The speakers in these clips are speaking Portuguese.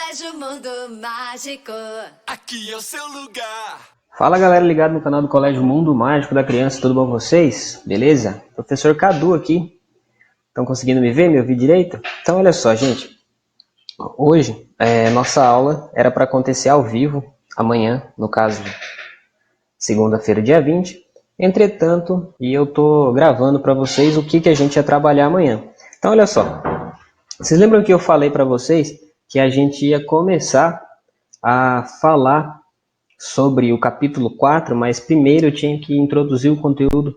Colégio Mundo Mágico. Aqui é o seu lugar. Fala galera ligado no canal do Colégio Mundo Mágico da Criança, tudo bom com vocês? Beleza? Professor Cadu aqui. Estão conseguindo me ver, me ouvir direito? Então olha só, gente. Hoje, nossa aula era para acontecer ao vivo, amanhã, no caso, segunda-feira, dia 20. Entretanto, eu tô gravando para vocês o que a gente ia trabalhar amanhã. Então olha só. Vocês lembram que eu falei para vocês que a gente ia começar a falar sobre o capítulo 4, mas primeiro eu tinha que introduzir o conteúdo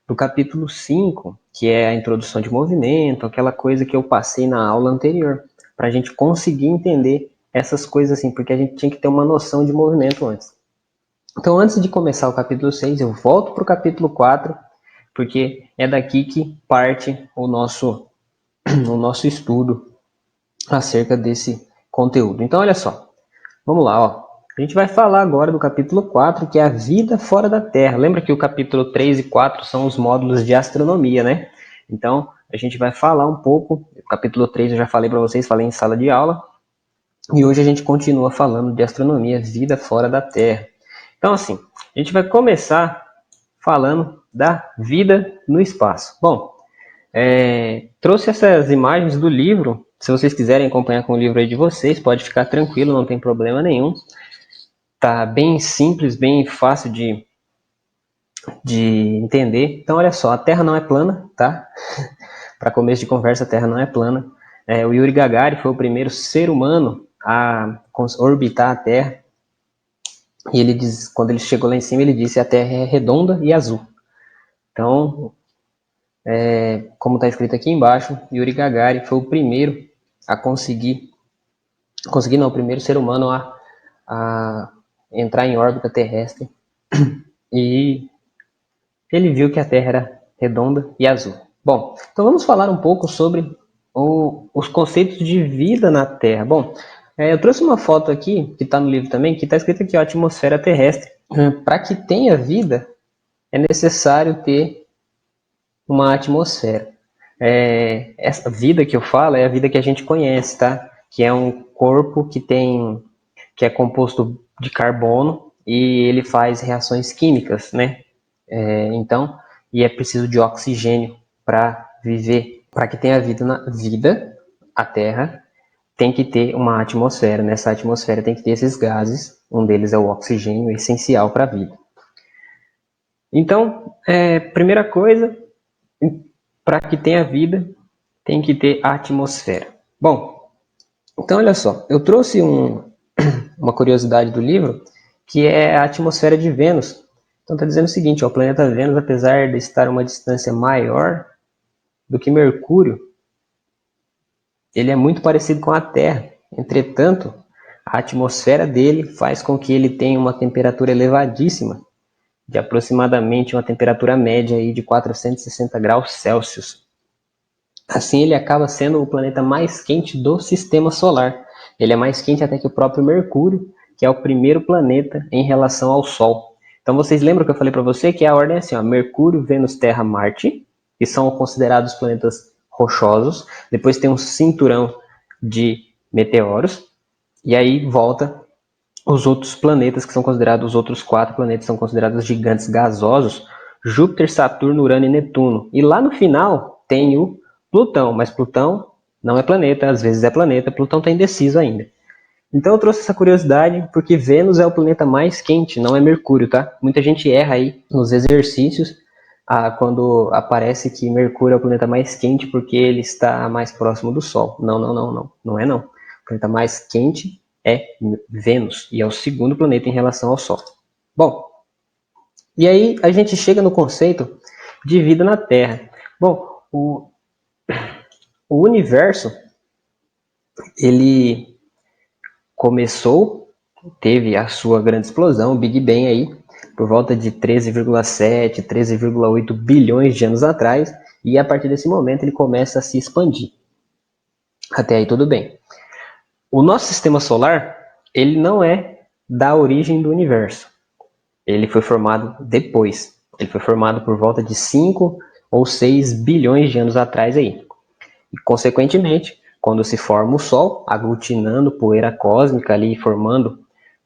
do capítulo 5, que é a introdução de movimento, aquela coisa que eu passei na aula anterior, para a gente conseguir entender essas coisas assim, porque a gente tinha que ter uma noção de movimento antes. Então, antes de começar o capítulo 6, eu volto para o capítulo 4, porque é daqui que parte o nosso estudo acerca desse conteúdo. Então, olha só, vamos lá, ó. A gente vai falar agora do capítulo 4, que é a vida fora da Terra. Lembra que o capítulo 3 e 4 são os módulos de astronomia, né? Então, a gente vai falar um pouco. O capítulo 3 eu já falei para vocês, falei em sala de aula. E hoje a gente continua falando de astronomia, vida fora da Terra. Então, assim, a gente vai começar falando da vida no espaço. Bom, trouxe essas imagens do livro. Se vocês quiserem acompanhar com o livro aí de vocês, pode ficar tranquilo, não tem problema nenhum. Tá bem simples, bem fácil de entender. Então, olha só, a Terra não é plana, tá? Para começo de conversa, a Terra não é plana. O Yuri Gagarin foi o primeiro ser humano a orbitar a Terra. E ele diz, quando ele chegou lá em cima, ele disse: a Terra é redonda e azul. Então, como está escrito aqui embaixo, Yuri Gagarin foi o primeiro a o primeiro ser humano a entrar em órbita terrestre. E ele viu que a Terra era redonda e azul. Bom, então vamos falar um pouco sobre os conceitos de vida na Terra. Bom, eu trouxe uma foto aqui, que está no livro também, que está escrito aqui, ó, atmosfera terrestre. Para que tenha vida, é necessário ter uma atmosfera. Essa vida que eu falo é a vida que a gente conhece, tá? Que é um corpo que é composto de carbono e ele faz reações químicas, né? Então, e é preciso de oxigênio para viver. Para que tenha vida, a Terra tem que ter uma atmosfera. Nessa atmosfera tem que ter esses gases. Um deles é o oxigênio, essencial para a vida. Então, primeira coisa, para que tenha vida, tem que ter atmosfera. Bom, então olha só, eu trouxe uma curiosidade do livro, que é a atmosfera de Vênus. Então está dizendo o seguinte, ó, o planeta Vênus, apesar de estar a uma distância maior do que Mercúrio, ele é muito parecido com a Terra. Entretanto, a atmosfera dele faz com que ele tenha uma temperatura elevadíssima, de aproximadamente uma temperatura média aí de 460 graus Celsius. Assim, ele acaba sendo o planeta mais quente do sistema solar. Ele é mais quente até que o próprio Mercúrio, que é o primeiro planeta em relação ao Sol. Então, vocês lembram que eu falei para você que a ordem é assim, ó, Mercúrio, Vênus, Terra, Marte, que são considerados planetas rochosos. Depois tem um cinturão de meteoros. E aí volta os outros planetas, que são considerados, os outros 4 planetas são considerados gigantes gasosos, Júpiter, Saturno, Urano e Netuno. E lá no final tem o Plutão, mas Plutão não é planeta, às vezes é planeta, Plutão está indeciso ainda. Então eu trouxe essa curiosidade porque Vênus é o planeta mais quente, não é Mercúrio, tá? Muita gente erra aí nos exercícios quando aparece que Mercúrio é o planeta mais quente porque ele está mais próximo do Sol. Não é não. O planeta mais quente é Vênus e é o segundo planeta em relação ao Sol. Bom, e aí a gente chega no conceito de vida na Terra. Bom, o universo, ele começou, teve a sua grande explosão, o Big Bang aí, por volta de 13,7, 13,8 bilhões de anos atrás, e a partir desse momento ele começa a se expandir. Até aí tudo bem. O nosso sistema solar, ele não é da origem do universo. Ele foi formado depois. Ele foi formado por volta de 5 ou 6 bilhões de anos atrás aí. E, consequentemente, quando se forma o Sol, aglutinando poeira cósmica ali, formando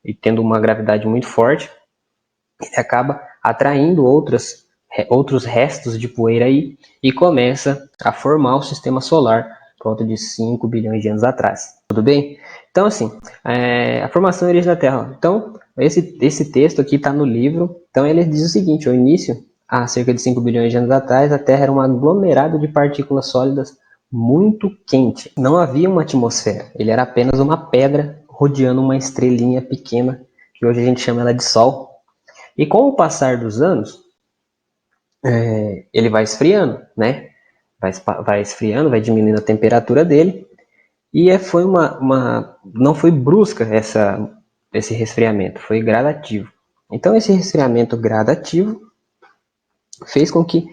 e tendo uma gravidade muito forte, ele acaba atraindo outros restos de poeira aí e começa a formar o sistema solar por volta de 5 bilhões de anos atrás. Tudo bem? Então, assim, a formação e origem da Terra. Então, esse texto aqui está no livro. Então, ele diz o seguinte: ao início, há cerca de 5 bilhões de anos atrás, a Terra era um aglomerado de partículas sólidas muito quente. Não havia uma atmosfera. Ele era apenas uma pedra rodeando uma estrelinha pequena, que hoje a gente chama ela de Sol. E com o passar dos anos, ele vai esfriando, né? Vai esfriando, vai diminuindo a temperatura dele. E não foi brusca esse resfriamento, foi gradativo. Então esse resfriamento gradativo fez com que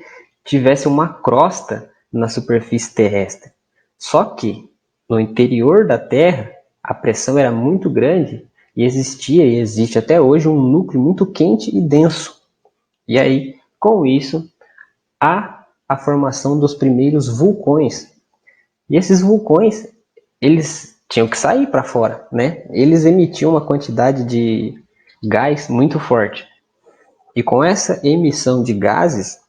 tivesse uma crosta na superfície terrestre. Só que no interior da Terra a pressão era muito grande e existia e existe até hoje um núcleo muito quente e denso. E aí, com isso, há a formação dos primeiros vulcões. E esses vulcões, eles tinham que sair para fora, né? Eles emitiam uma quantidade de gás muito forte. E com essa emissão de gases,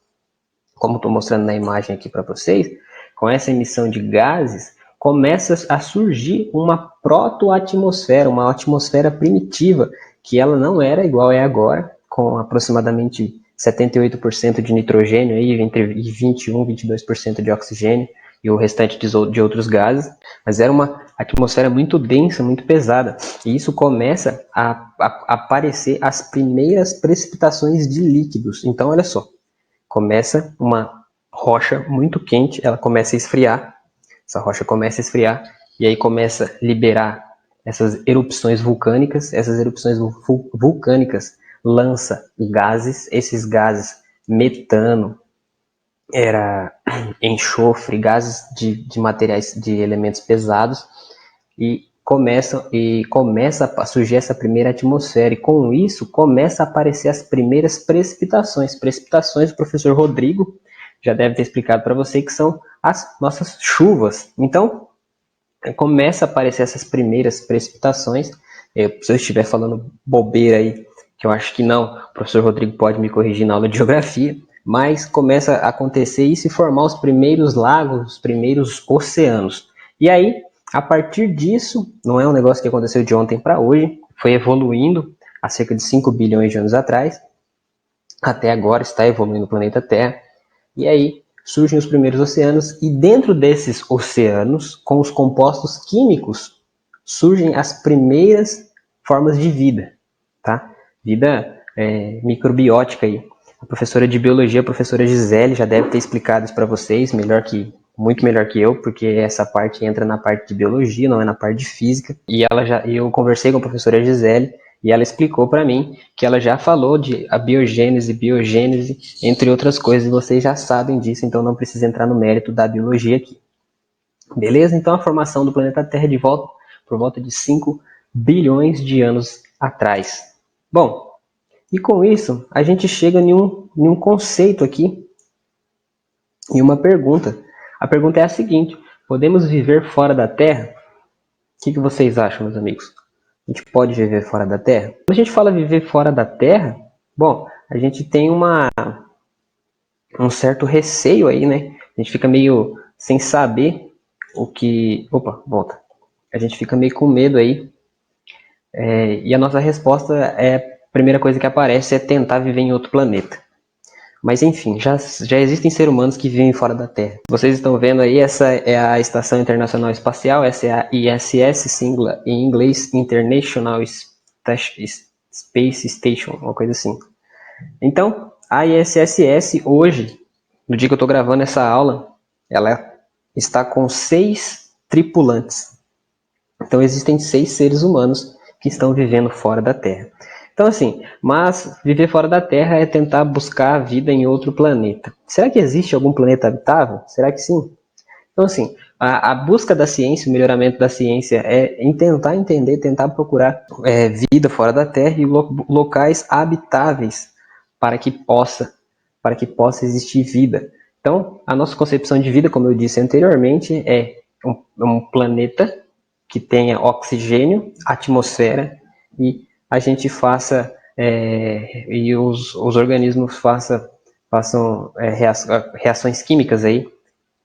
como estou mostrando na imagem aqui para vocês, com essa emissão de gases, começa a surgir uma protoatmosfera, uma atmosfera primitiva, que ela não era igual é agora, com aproximadamente 78% de nitrogênio, aí, entre 21% e 22% de oxigênio, e o restante de outros gases, mas era uma atmosfera muito densa, muito pesada, e isso começa a aparecer as primeiras precipitações de líquidos. Então, olha só, começa uma rocha muito quente, ela começa a esfriar, essa rocha começa a esfriar, e aí começa a liberar essas erupções vulcânicas. Essas erupções vulcânicas lançam gases, esses gases, metano, enxofre, gases de materiais, de elementos pesados, e começa a surgir essa primeira atmosfera, e com isso começa a aparecer as primeiras precipitações. Precipitações, o professor Rodrigo já deve ter explicado para você, que são as nossas chuvas. Então, começa a aparecer essas primeiras precipitações. Se eu estiver falando bobeira aí, que eu acho que não, o professor Rodrigo pode me corrigir na aula de geografia, mas começa a acontecer isso e formar os primeiros lagos, os primeiros oceanos. E aí, a partir disso, não é um negócio que aconteceu de ontem para hoje, foi evoluindo há cerca de 5 bilhões de anos atrás, até agora está evoluindo o planeta Terra, e aí surgem os primeiros oceanos, e dentro desses oceanos, com os compostos químicos, surgem as primeiras formas de vida, tá? Vida microbiótica aí. A professora de biologia, a professora Gisele, já deve ter explicado isso para vocês, muito melhor que eu, porque essa parte entra na parte de biologia, não é na parte de física. E eu conversei com a professora Gisele, e ela explicou para mim que ela já falou de a biogênese, entre outras coisas, e vocês já sabem disso, então não precisa entrar no mérito da biologia aqui. Beleza? Então a formação do planeta Terra de volta por volta de 5 bilhões de anos atrás. Bom, e com isso a gente chega em um conceito aqui, em uma pergunta. A pergunta é a seguinte: podemos viver fora da Terra? O que vocês acham, meus amigos? A gente pode viver fora da Terra? Quando a gente fala viver fora da Terra, bom, a gente tem um certo receio aí, né? A gente fica meio sem saber o que... Opa, volta. A gente fica meio com medo aí. E a nossa resposta a primeira coisa que aparece é tentar viver em outro planeta. Mas enfim, já existem seres humanos que vivem fora da Terra. Vocês estão vendo aí, essa é a Estação Internacional Espacial, essa é a ISS, sigla em inglês, International Space Station, uma coisa assim. Então, a ISS hoje, no dia que eu estou gravando essa aula, ela está com 6 tripulantes. Então existem 6 seres humanos que estão vivendo fora da Terra. Então assim, mas viver fora da Terra é tentar buscar a vida em outro planeta. Será que existe algum planeta habitável? Será que sim? Então assim, a busca da ciência, o melhoramento da ciência é em tentar entender, tentar procurar vida fora da Terra e locais habitáveis para que possa existir vida. Então, a nossa concepção de vida, como eu disse anteriormente, é um planeta que tenha oxigênio, atmosfera, e a gente faça, e os organismos façam reações químicas aí,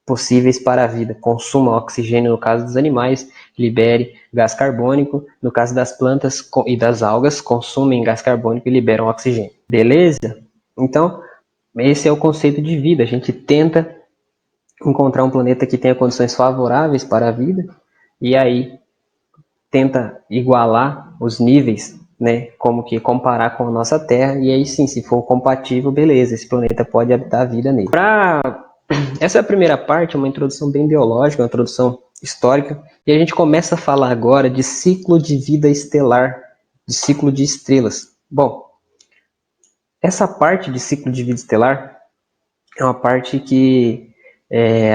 possíveis para a vida. Consuma oxigênio no caso dos animais, libere gás carbônico. No caso das plantas e das algas, consumem gás carbônico e liberam oxigênio. Beleza? Então, esse é o conceito de vida. A gente tenta encontrar um planeta que tenha condições favoráveis para a vida e aí tenta igualar os níveis, né, como que comparar com a nossa Terra, e aí sim, se for compatível, beleza, esse planeta pode habitar a vida nele. Essa é a primeira parte, uma introdução bem biológica, uma introdução histórica, e a gente começa a falar agora de ciclo de vida estelar, de ciclo de estrelas. Bom, essa parte de ciclo de vida estelar é uma parte que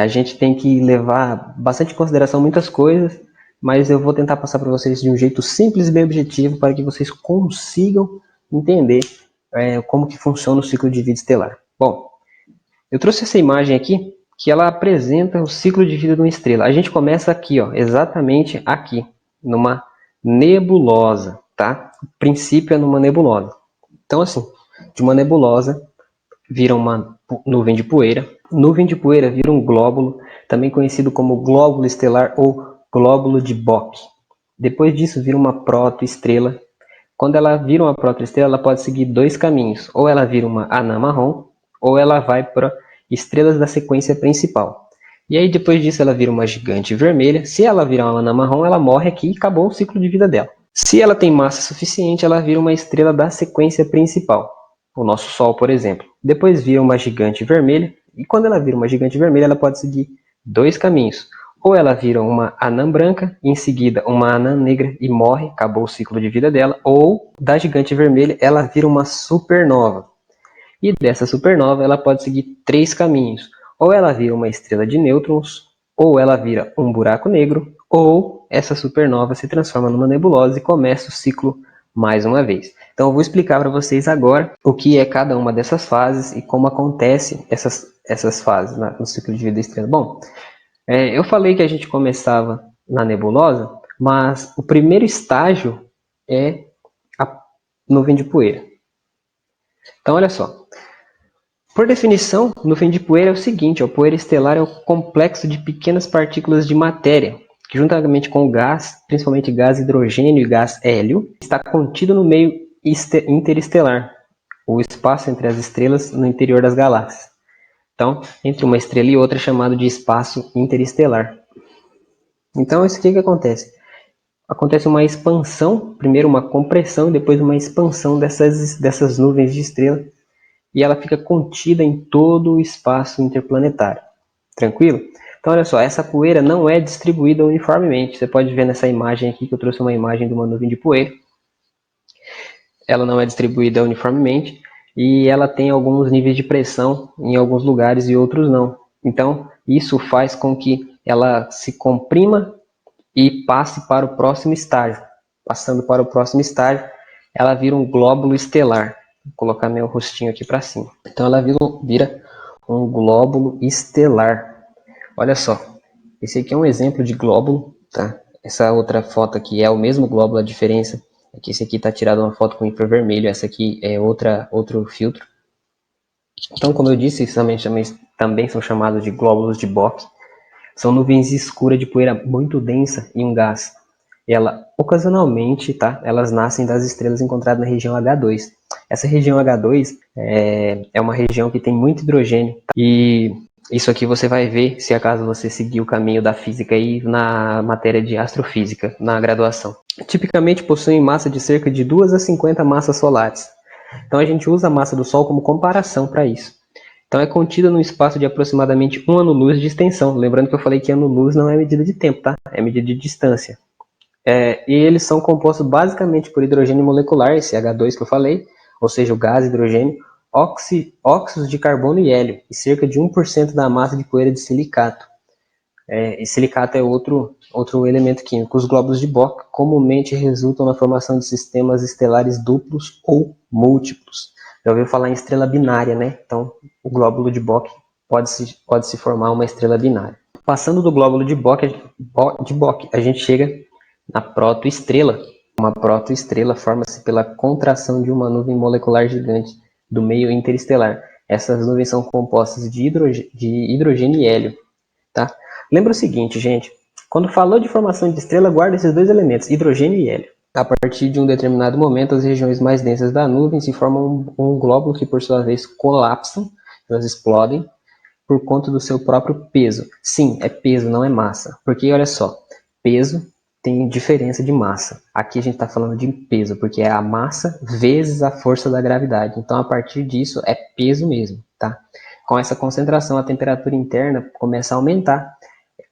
a gente tem que levar bastante em consideração muitas coisas, mas eu vou tentar passar para vocês de um jeito simples e bem objetivo para que vocês consigam entender como que funciona o ciclo de vida estelar. Bom, eu trouxe essa imagem aqui que ela apresenta o ciclo de vida de uma estrela. A gente começa aqui, ó, exatamente aqui, numa nebulosa, tá? O princípio é numa nebulosa. Então, assim, de uma nebulosa vira uma nuvem de poeira. Nuvem de poeira vira um glóbulo, também conhecido como glóbulo estelar ou glóbulo de Bock. Depois disso vira uma protoestrela. Quando ela vira uma protoestrela, ela pode seguir dois caminhos. Ou ela vira uma anã marrom, ou ela vai para estrelas da sequência principal. E aí depois disso ela vira uma gigante vermelha. Se ela virar uma anã marrom, ela morre aqui e acabou o ciclo de vida dela. Se ela tem massa suficiente, ela vira uma estrela da sequência principal. O nosso Sol, por exemplo. Depois vira uma gigante vermelha, e quando ela vira uma gigante vermelha, ela pode seguir dois caminhos. Ou ela vira uma anã branca, em seguida uma anã negra e morre, acabou o ciclo de vida dela. Ou, da gigante vermelha, ela vira uma supernova. E dessa supernova, ela pode seguir três caminhos. Ou ela vira uma estrela de nêutrons, ou ela vira um buraco negro, ou essa supernova se transforma numa nebulosa e começa o ciclo mais uma vez. Então eu vou explicar para vocês agora o que é cada uma dessas fases e como acontecem essas fases no ciclo de vida da estrela. Bom, eu falei que a gente começava na nebulosa, mas o primeiro estágio é a nuvem de poeira. Então olha só, por definição, nuvem de poeira é o seguinte, a poeira estelar é o complexo de pequenas partículas de matéria que juntamente com o gás, principalmente gás hidrogênio e gás hélio, está contido no meio interestelar, o espaço entre as estrelas no interior das galáxias. Então, entre uma estrela e outra é chamado de espaço interestelar. Então, isso aqui que acontece? Acontece uma expansão, primeiro uma compressão e depois uma expansão dessas nuvens de estrela, e ela fica contida em todo o espaço interplanetário. Tranquilo? Então, olha só, essa poeira não é distribuída uniformemente. Você pode ver nessa imagem aqui, que eu trouxe uma imagem de uma nuvem de poeira. Ela não é distribuída uniformemente e ela tem alguns níveis de pressão em alguns lugares e outros não. Então, isso faz com que ela se comprima e passe para o próximo estágio. Passando para o próximo estágio, ela vira um glóbulo estelar. Vou colocar meu rostinho aqui para cima. Então, ela vira um glóbulo estelar. Olha só, esse aqui é um exemplo de glóbulo, tá? Essa outra foto aqui é o mesmo glóbulo, a diferença é que esse aqui está tirado uma foto com infravermelho, essa aqui é outro filtro. Então, como eu disse, também são chamados de glóbulos de Bock. São nuvens escuras de poeira muito densa e um gás. Ocasionalmente, tá? Elas nascem das estrelas encontradas na região H2. Essa região H2 é uma região que tem muito hidrogênio, tá? E isso aqui você vai ver se acaso você seguir o caminho da física aí na matéria de astrofísica, na graduação. Tipicamente possuem massa de cerca de 2 a 50 massas solares. Então a gente usa a massa do Sol como comparação para isso. Então é contida num espaço de aproximadamente 1 ano-luz de extensão. Lembrando que eu falei que ano-luz não é medida de tempo, tá? É medida de distância. E eles são compostos basicamente por hidrogênio molecular, esse H2 que eu falei, ou seja, o gás hidrogênio, óxidos de carbono e hélio, e cerca de 1% da massa de poeira de silicato. E silicato é outro elemento químico. Os glóbulos de Bock comumente resultam na formação de sistemas estelares duplos ou múltiplos. Já ouviu falar em estrela binária, né? Então, o glóbulo de Bock pode se formar uma estrela binária. Passando do glóbulo de Bock, a gente chega na protoestrela. Uma protoestrela forma-se pela contração de uma nuvem molecular gigante do meio interestelar. Essas nuvens são compostas de hidrogênio e hélio. Tá? Lembra o seguinte, gente. Quando falou de formação de estrela, guarda esses dois elementos, hidrogênio e hélio. A partir de um determinado momento, as regiões mais densas da nuvem se formam um glóbulo que, por sua vez, colapsam, elas explodem, por conta do seu próprio peso. Sim, é peso, não é massa. Porque, olha só, peso tem diferença de massa. Aqui a gente está falando de peso, porque é a massa vezes a força da gravidade. Então, a partir disso, é peso mesmo, tá? Com essa concentração, a temperatura interna começa a aumentar,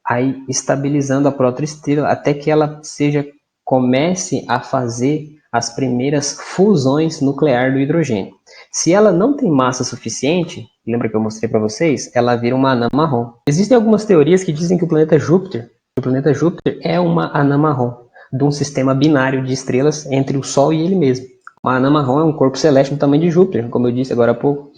aí estabilizando a protoestrela até que ela comece a fazer as primeiras fusões nucleares do hidrogênio. Se ela não tem massa suficiente, lembra que eu mostrei para vocês? Ela vira uma anã marrom. Existem algumas teorias que dizem que o planeta Júpiter é uma anã marrom, de um sistema binário de estrelas entre o Sol e ele mesmo. Uma anã marrom é um corpo celeste do tamanho de Júpiter, como eu disse agora há pouco.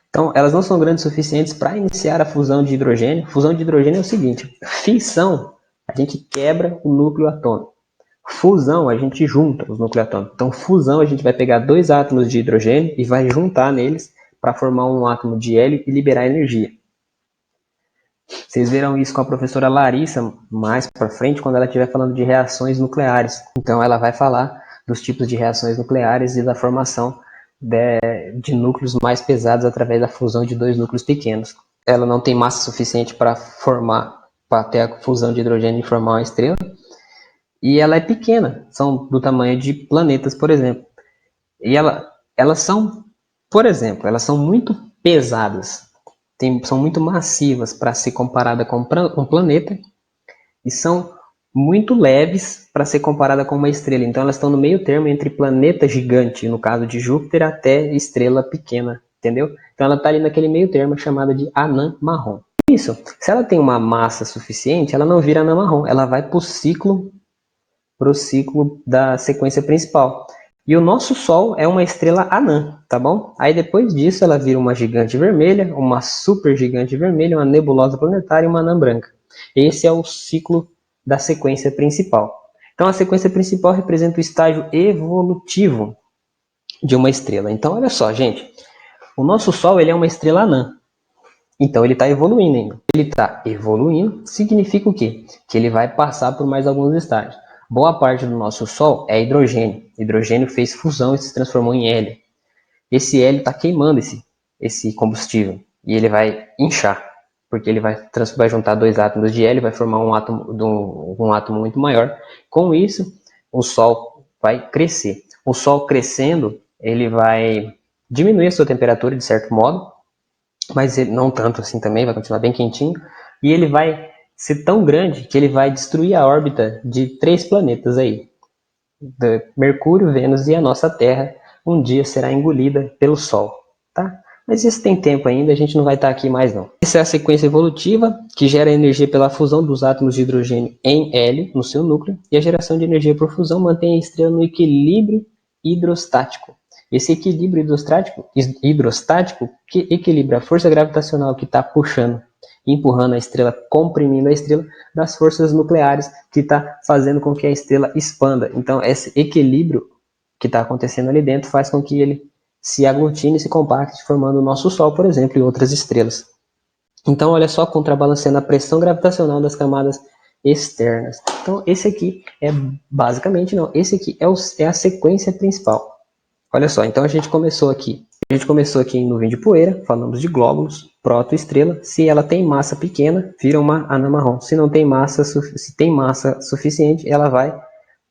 Então, elas não são grandes o suficientes para iniciar a fusão de hidrogênio. Fusão de hidrogênio é o seguinte: fissão, a gente quebra o núcleo atômico. Fusão, a gente junta os núcleos atômicos. Então, fusão, a gente vai pegar dois átomos de hidrogênio e vai juntar neles para formar um átomo de hélio e liberar energia. Vocês verão isso com a professora Larissa mais para frente, quando ela estiver falando de reações nucleares. Então, ela vai falar dos tipos de reações nucleares e da formação de núcleos mais pesados através da fusão de dois núcleos pequenos. Ela não tem massa suficiente para ter a fusão de hidrogênio e formar uma estrela. E ela é pequena, são do tamanho de planetas, por exemplo. E elas são, por exemplo, elas são muito pesadas, são muito massivas para ser comparada com um planeta, e são muito leves para ser comparada com uma estrela. Então elas estão no meio termo entre planeta gigante, no caso de Júpiter, até estrela pequena, entendeu? Então ela está ali naquele meio termo chamada de anã marrom. Isso, se ela tem uma massa suficiente, ela não vira anã marrom, ela vai para o ciclo da sequência principal. E o nosso Sol é uma estrela anã, tá bom? Aí depois disso ela vira uma gigante vermelha, uma super gigante vermelha, uma nebulosa planetária e uma anã branca. Esse é o ciclo da sequência principal. Então a sequência principal representa o estágio evolutivo de uma estrela. Então olha só, gente, o nosso Sol ele é uma estrela anã. Então ele está evoluindo ainda. Ele está evoluindo significa o quê? Que ele vai passar por mais alguns estágios. Boa parte do nosso Sol é hidrogênio. Hidrogênio fez fusão e se transformou em hélio. Esse hélio está queimando esse combustível e ele vai inchar, porque ele vai juntar dois átomos de hélio, vai formar um átomo muito maior. Com isso, o Sol vai crescer. O Sol crescendo, ele vai diminuir a sua temperatura de certo modo, mas não tanto assim também, vai continuar bem quentinho, e ele vai ser tão grande que ele vai destruir a órbita de 3 planetas aí. Mercúrio, Vênus e a nossa Terra um dia será engolida pelo Sol, tá? Mas isso tem tempo ainda, a gente não vai estar aqui mais não. Essa é a sequência evolutiva que gera energia pela fusão dos átomos de hidrogênio em hélio no seu núcleo, e a geração de energia por fusão mantém a estrela no equilíbrio hidrostático. Esse equilíbrio hidrostático que equilibra a força gravitacional que está puxando, empurrando a estrela, comprimindo a estrela, das forças nucleares que está fazendo com que a estrela expanda. Então, esse equilíbrio que está acontecendo ali dentro faz com que ele se aglutine e se compacte, formando o nosso Sol, por exemplo, e outras estrelas. Então, olha só, contrabalanceando a pressão gravitacional das camadas externas. Então, esse aqui é basicamente, não, esse aqui é a sequência principal. Olha só, então a gente começou aqui em nuvem de poeira, falamos de glóbulos, protoestrela. Se ela tem massa pequena, vira uma anã marrom. Se não tem massa, se tem massa suficiente, ela vai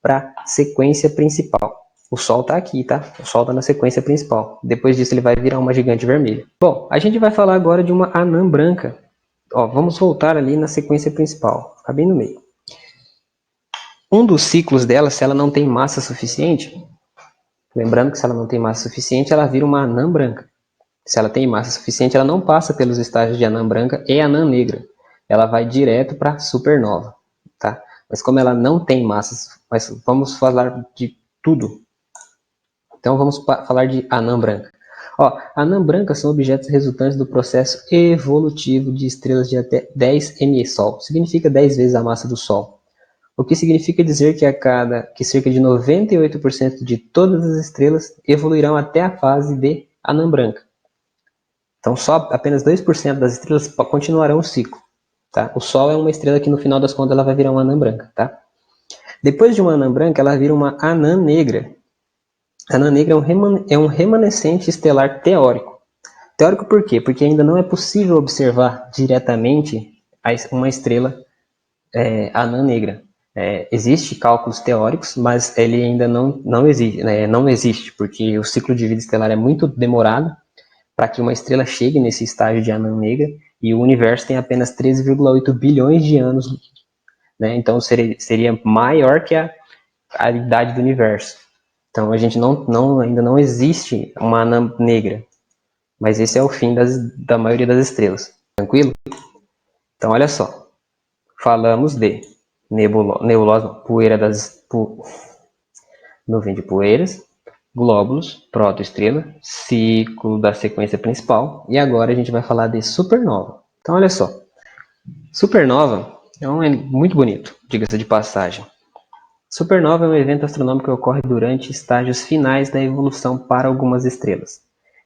para a sequência principal. O Sol está aqui, tá? O Sol está na sequência principal. Depois disso ele vai virar uma gigante vermelha. Bom, a gente vai falar agora de uma anã branca. Ó, vamos voltar ali na sequência principal, ficar bem no meio. Um dos ciclos dela, se ela não tem massa suficiente, lembrando que se ela não tem massa suficiente, ela vira uma anã branca. Se ela tem massa suficiente, ela não passa pelos estágios de anã branca e anã negra. Ela vai direto para supernova, tá? Mas como ela não tem massa, mas vamos falar de tudo. Então vamos falar de anã branca. Ó, anã brancas são objetos resultantes do processo evolutivo de estrelas de até 10 MeSol. Significa 10 vezes a massa do Sol. O que significa dizer que cerca de 98% de todas as estrelas evoluirão até a fase de anã branca. Então, só apenas 2% das estrelas continuarão o ciclo. Tá? O Sol é uma estrela que, no final das contas, ela vai virar uma anã branca. Tá? Depois de uma anã branca, ela vira uma anã negra. A anã negra é um remanescente estelar teórico. Teórico por quê? Porque ainda não é possível observar diretamente uma estrela anã negra. Existem cálculos teóricos, mas ele ainda não existe, não existe, porque o ciclo de vida estelar é muito demorado para que uma estrela chegue nesse estágio de anã negra, e o universo tem apenas 13,8 bilhões de anos, né? Então seria maior que a idade do universo. Então a gente ainda não existe uma anã negra, mas esse é o fim da maioria das estrelas. Tranquilo? Então olha só, falamos de nebulosa, nuvem de poeiras, glóbulos, protoestrela, ciclo da sequência principal, e agora a gente vai falar de supernova. Então olha só, supernova é muito bonito, diga-se de passagem. Supernova é um evento astronômico que ocorre durante estágios finais da evolução para algumas estrelas,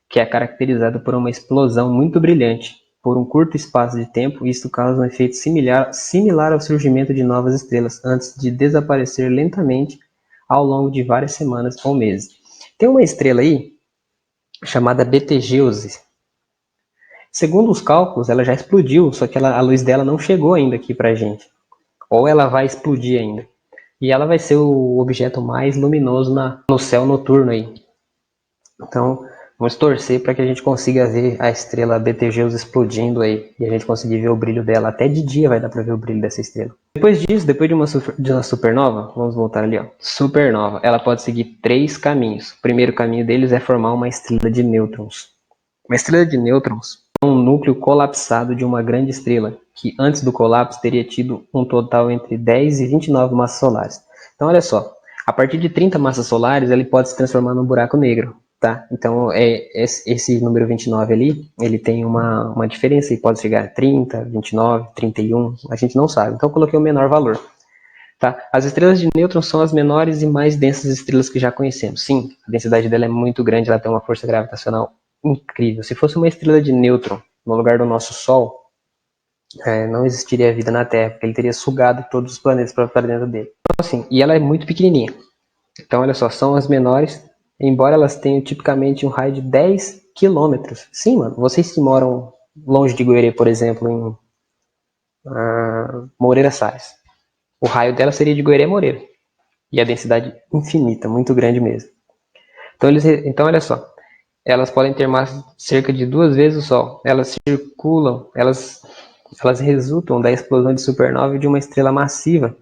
que é caracterizado por uma explosão muito brilhante. Por um curto espaço de tempo, isto causa um efeito similar ao surgimento de novas estrelas, antes de desaparecer lentamente ao longo de várias semanas ou meses. Tem uma estrela aí, chamada Betelgeuse. Segundo os cálculos, ela já explodiu, só que a luz dela não chegou ainda aqui pra gente. Ou ela vai explodir ainda. E ela vai ser o objeto mais luminoso no céu noturno aí. Então, vamos torcer para que a gente consiga ver a estrela Betelgeuse explodindo aí. E a gente conseguir ver o brilho dela. Até de dia vai dar para ver o brilho dessa estrela. Depois disso, depois de uma supernova, vamos voltar ali, ó. Supernova, ela pode seguir 3 caminhos. O primeiro caminho deles é formar uma estrela de nêutrons. Uma estrela de nêutrons é um núcleo colapsado de uma grande estrela, que antes do colapso teria tido um total entre 10 e 29 massas solares. Então, olha só, a partir de 30 massas solares, ele pode se transformar num buraco negro, tá? Então, esse número 29 ali, ele tem uma diferença, ele pode chegar a 30, 29, 31, a gente não sabe. Então, eu coloquei o menor valor. Tá? As estrelas de nêutrons são as menores e mais densas estrelas que já conhecemos. Sim, a densidade dela é muito grande, ela tem uma força gravitacional incrível. Se fosse uma estrela de nêutron no lugar do nosso Sol, não existiria vida na Terra, porque ele teria sugado todos os planetas para dentro dele. Então, assim, e ela é muito pequenininha. Então, olha só, são as menores, embora elas tenham tipicamente um raio de 10 quilômetros. Sim, mano, vocês que moram longe de Goiânia, por exemplo, em Moreira Salles, o raio dela seria de Goiânia a Moreira. E a densidade infinita, muito grande mesmo. Então olha só, elas podem ter massa cerca de 2 vezes o Sol. Elas circulam, elas resultam da explosão de supernova de uma estrela massiva,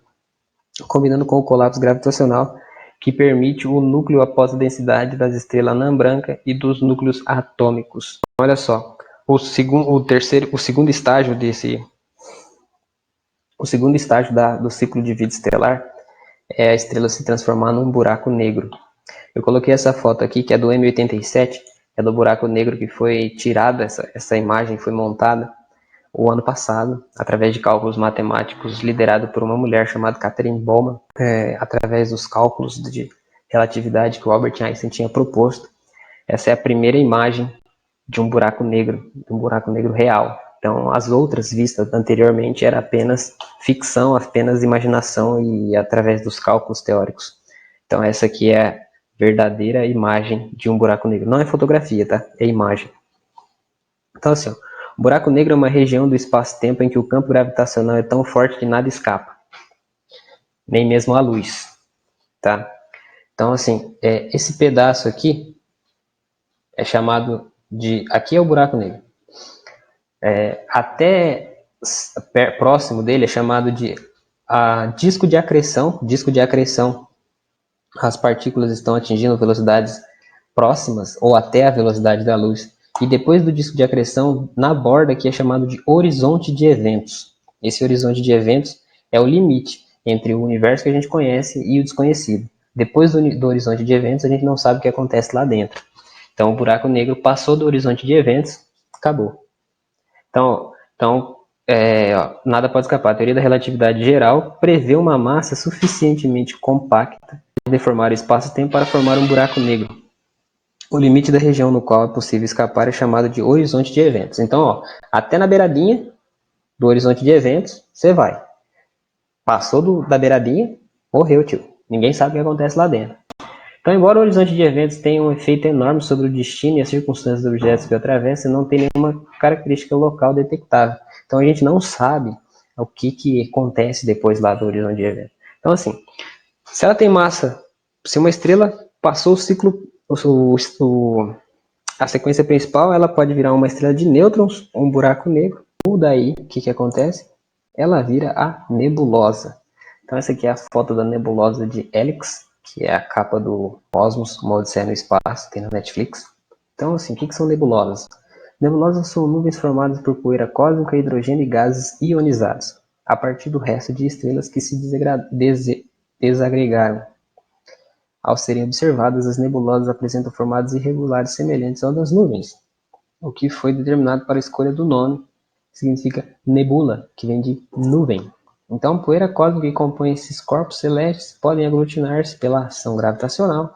combinando com o colapso gravitacional que permite o núcleo após a densidade das estrelas anã branca e dos núcleos atômicos. Olha só, o segundo estágio do ciclo de vida estelar é a estrela se transformar num buraco negro. Eu coloquei essa foto aqui, que é do M87, é do buraco negro que foi tirada, essa imagem foi montada o ano passado, através de cálculos matemáticos liderado por uma mulher chamada Catherine Bowman, através dos cálculos de relatividade que o Albert Einstein tinha proposto. Essa é a primeira imagem de um buraco negro real. Então, as outras vistas anteriormente era apenas ficção, apenas imaginação e através dos cálculos teóricos. Então, essa aqui é a verdadeira imagem de um buraco negro. Não é fotografia, tá? É imagem. Então, assim, ó, o buraco negro é uma região do espaço-tempo em que o campo gravitacional é tão forte que nada escapa, nem mesmo a luz, tá? Então, assim, esse pedaço aqui é chamado de... Aqui é o buraco negro. Até próximo dele é chamado de disco de acreção. Disco de acreção, as partículas estão atingindo velocidades próximas ou até a velocidade da luz. E depois do disco de acreção, na borda, que é chamado de horizonte de eventos. Esse horizonte de eventos é o limite entre o universo que a gente conhece e o desconhecido. Depois do horizonte de eventos, a gente não sabe o que acontece lá dentro. Então o buraco negro passou do horizonte de eventos, acabou. Então ó, nada pode escapar. A teoria da relatividade geral prevê uma massa suficientemente compacta para deformar o espaço-tempo para formar um buraco negro. O limite da região no qual é possível escapar é chamado de horizonte de eventos. Então, ó, até na beiradinha do horizonte de eventos, você vai. Passou da beiradinha, morreu, tio. Ninguém sabe o que acontece lá dentro. Então, embora o horizonte de eventos tenha um efeito enorme sobre o destino e as circunstâncias dos objetos que o atravessam, não tem nenhuma característica local detectável. Então, a gente não sabe o que acontece depois lá do horizonte de eventos. Então, assim, se ela tem massa, se uma estrela passou o ciclo, a sequência principal, ela pode virar uma estrela de nêutrons, um buraco negro, ou daí, o que acontece? Ela vira a nebulosa. Então, essa aqui é a foto da nebulosa de Helix, que é a capa do Cosmos, Uma Odisseia no Espaço, tem na Netflix. Então, assim, o que são nebulosas? Nebulosas são nuvens formadas por poeira cósmica, hidrogênio e gases ionizados, a partir do resto de estrelas que se desagregaram. Ao serem observadas, as nebulosas apresentam formatos irregulares semelhantes ao das nuvens, o que foi determinado para a escolha do nome, que significa nebula, que vem de nuvem. Então, a poeira cósmica que compõe esses corpos celestes podem aglutinar-se pela ação gravitacional,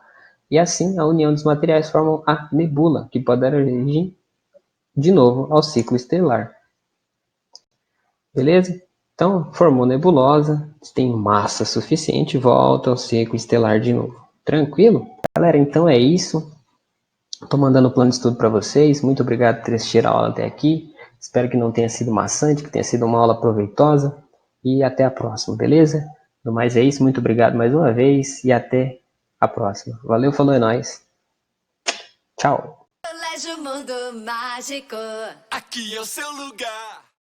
e assim a união dos materiais formam a nebula, que pode dar origem, de novo, ao ciclo estelar. Beleza? Então, formou nebulosa, tem massa suficiente, volta ao ciclo estelar de novo. Tranquilo? Galera, então é isso. Estou mandando o plano de estudo para vocês. Muito obrigado por ter assistido a aula até aqui. Espero que não tenha sido maçante, que tenha sido uma aula proveitosa. E até a próxima, beleza? No mais é isso. Muito obrigado mais uma vez e até a próxima. Valeu, falou, é nóis. Tchau. Colégio Mundo Mágico. Aqui é o seu lugar.